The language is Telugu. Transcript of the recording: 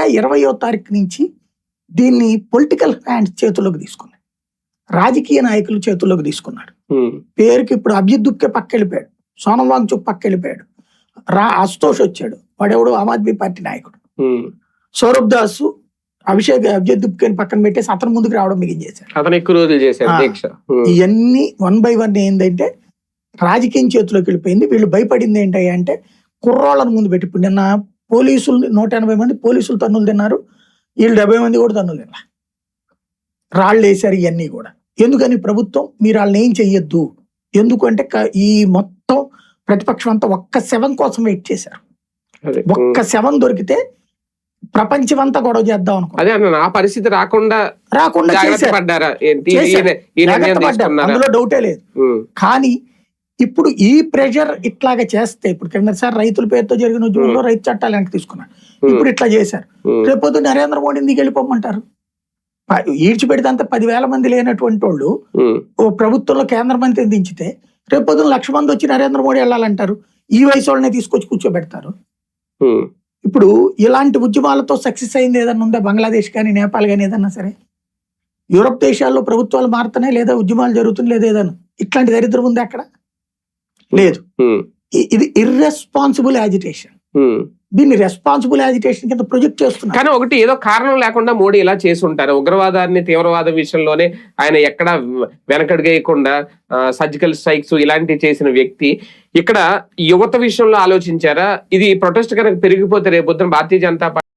మెల్లగా 20వ తారీఖు నుంచి దీన్ని పొలిటికల్ హ్యాండ్స్ చేతుల్లోకి తీసుకున్నాడు, రాజకీయ నాయకులు చేతుల్లోకి తీసుకున్నాడు. పేరుకి ఇప్పుడు అభిజిత్ దుప్కే పక్కెళ్ళిపోయాడు, సోనం వాంగ్చుక్ పక్కెళ్ళిపోయాడు, అశుతోష్ వచ్చాడు, వాడెవడు ఆమ్ ఆద్మీ పార్టీ నాయకుడు. సౌరభ్ దాస్ అభిజిత్ దుప్కేని పక్కన పెట్టేసి అతను ముందుకు రావడం మిగించేశారు. ఇవన్నీ 1 by 1 ఏంటంటే రాజకీయం చేతిలోకి వెళ్ళిపోయింది. వీళ్ళు భయపడింది ఏంటంటే కుర్రోళ్ళను ముందు పెట్టి, ఇప్పుడు నిన్న పోలీసులు 180 మంది పోలీసులు తన్నులు తిన్నారు, వీళ్ళు 70 మంది కూడా తన్నులు తిన్నారు, రాళ్ళు వేశారు. ఇవన్నీ కూడా ఎందుకని ప్రభుత్వం మీరు వాళ్ళని ఏం చెయ్యొద్దు, ఎందుకంటే ఈ మొత్తం ప్రతిపక్షం అంతా ఒక్క శవం కోసం వెయిట్ చేశారు. ఒక్క శవం దొరికితే ప్రపంచం అంతా గొడవ చేద్దాం అనుకో, ఆ పరిస్థితి రాకుండా అందులో డౌటే లేదు. కానీ ఇప్పుడు ఈ ప్రెషర్ ఇట్లాగా చేస్తే, ఇప్పుడు కిందసారి రైతుల పేరుతో జరిగిన ఉద్యమంలో రైతు చట్టాలు వెనక్కి తీసుకున్నారు, ఇప్పుడు ఇట్లా చేశారు. రేపొద్దు నరేంద్ర మోడీని దిగి వెళ్ళిపోమంటారు. ఈడ్చిపెడితే అంత 10,000 మంది లేనటువంటి వాళ్ళు ఓ ప్రభుత్వంలో కేంద్ర మంత్రిని దించితే రేపొద్దున 1,00,000 మంది వచ్చి నరేంద్ర మోడీ వెళ్ళాలంటారు. ఈ వయసు వాళ్ళనే తీసుకొచ్చి కూర్చోబెడతారు. ఇప్పుడు ఇలాంటి ఉద్యమాలతో సక్సెస్ అయింది ఏదన్నా ఉందా? బంగ్లాదేశ్ కానీ నేపాల్ కానీ ఏదన్నా సరే, యూరోప్ దేశాల్లో ప్రభుత్వాలు మారుతున్నాయి లేదా ఉద్యమాలు జరుగుతున్నాయి లేదా ఏదన్నా ఇట్లాంటి దరిద్రం ఉంది అక్కడ? లేదు. ఇది ఇర్రెస్పాన్సిబుల్ యాజిటేషన్. దీన్ని రెస్పాన్సిబుల్ యాజిటేషన్ కింద ప్రొజెక్ట్ చేస్తున్నారు. కానీ ఒకటి ఏదో కారణం లేకుండా మోడీ ఇలా చేసి ఉంటారు. ఉగ్రవాదాన్ని తీవ్రవాద విషయంలోనే ఆయన ఎక్కడ వెనకడుగేయకుండా సర్జికల్ స్ట్రైక్స్ ఇలాంటివి చేసిన వ్యక్తి ఇక్కడ యువత విషయంలో ఆలోచించారా? ఇది ప్రొటెస్ట్ కనుక పెరిగిపోతే రేపొద్దున భారతీయ జనతా పార్టీ